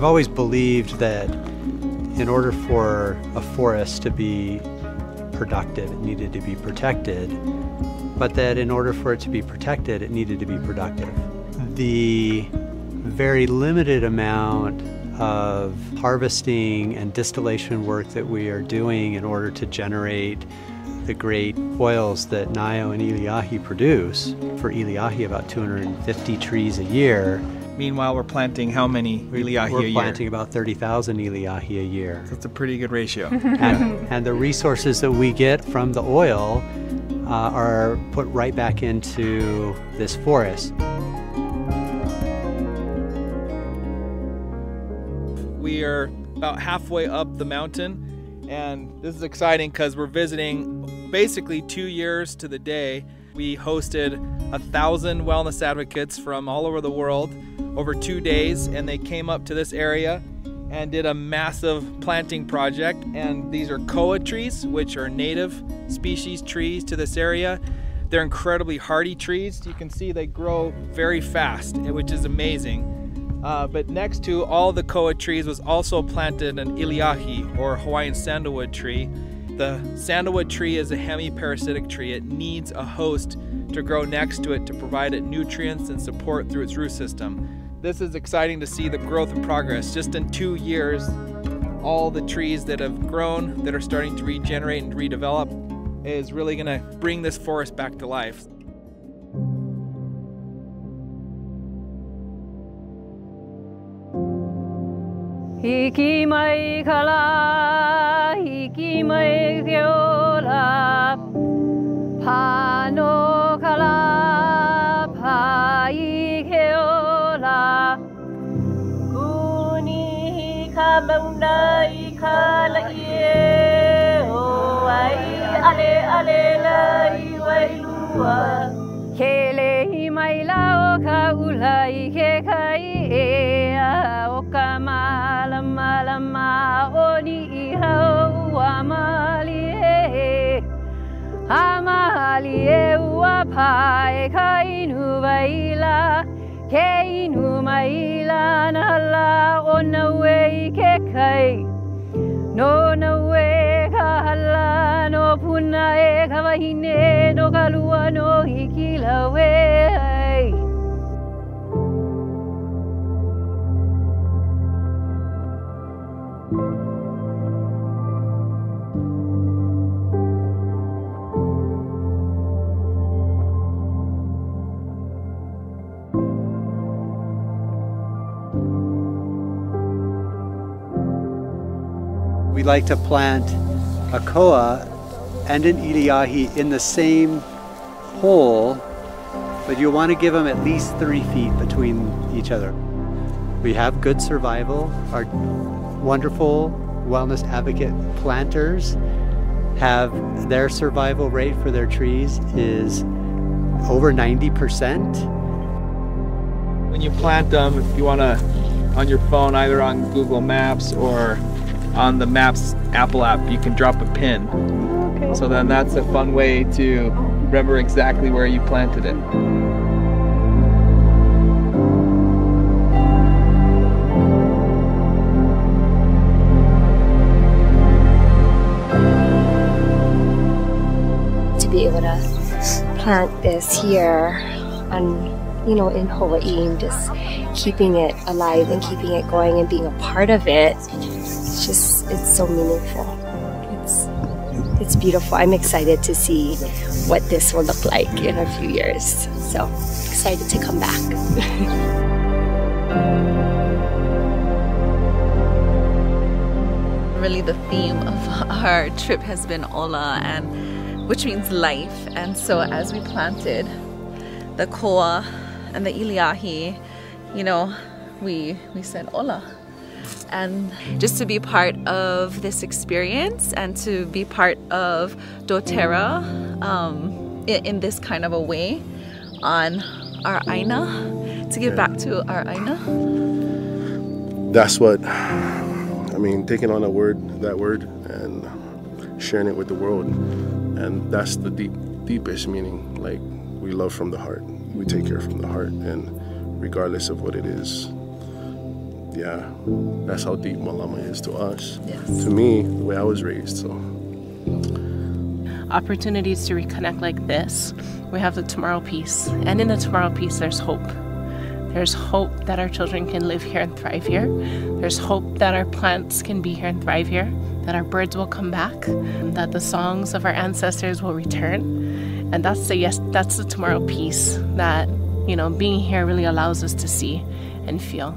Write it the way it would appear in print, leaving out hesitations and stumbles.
I've always believed that in order for a forest to be productive, it needed to be protected, but that in order for it to be protected, it needed to be productive. The very limited amount of harvesting and distillation work that we are doing in order to generate the great oils that Nayo and Iliahi produce, for Iliahi about 250 trees a year. Meanwhile, we're planting how many Iliahi a year? We're planting about 30,000 Iliahi a year. That's a pretty good ratio. And the resources that we get from the oil are put right back into this forest. We are about halfway up the mountain, and this is exciting because we're visiting basically 2 years to the day. We hosted 1,000 wellness advocates from all over the world over 2 days, and they came up to this area and did a massive planting project. And these are koa trees, which are native species trees to this area. They're incredibly hardy trees. You can see they grow very fast, which is amazing. But next to all the koa trees was also planted an Iliahi, or Hawaiian sandalwood tree. The sandalwood tree is a hemiparasitic tree. It needs a host to grow next to it to provide it nutrients and support through its root system. This is exciting to see the growth and progress. Just in 2 years, all the trees that have grown, that are starting to regenerate and redevelop, is really going to bring this forest back to life. Hiki mai kala, hiki mai keola, pano kala, pai keola. Kuni ka mauna I kala ie, o ai ale ale la I wailua. Kele I mai lao ka ulai ke kai e o ka malama oni I hau amali e amali e ua pai ka inu waila ke inu maila na hala o na wei ke kai no na wei ka hala no puna e ka wahine no ka lua no hiki la wei. We like to plant a koa and an Iliahi in the same hole, but you want to give them at least 3 feet between each other. We have good survival. Our wonderful wellness advocate planters have their survival rate for their trees is over 90%. When you plant them, if you want to, on your phone, either on Google Maps or on the Maps Apple app, you can drop a pin. Okay. So then that's a fun way to remember exactly where you planted it. To be able to plant this here on, in Hawaii, and just keeping it alive and keeping it going and being a part of it, it's so meaningful. It's beautiful. I'm excited to see what this will look like in a few years. So excited to come back. Really the theme of our trip has been Ola, which means life. And so as we planted the koa and the Iliahi, we said Ola. And just to be part of this experience and to be part of doTERRA in this kind of a way on our Aina, to give back to our Aina. That's what, taking on that word and sharing it with the world. And that's the deepest meaning. Like, we love from the heart. We take care from the heart, and regardless of what it is, yeah, that's how deep Malama is to us. Yes. To me, the way I was raised, so. Opportunities to reconnect like this. We have the Tomorrow Piece, and in the Tomorrow Piece there's hope. There's hope that our children can live here and thrive here. There's hope that our plants can be here and thrive here, that our birds will come back, and that the songs of our ancestors will return. And that's the Tomorrow Piece that, you know, being here really allows us to see and feel.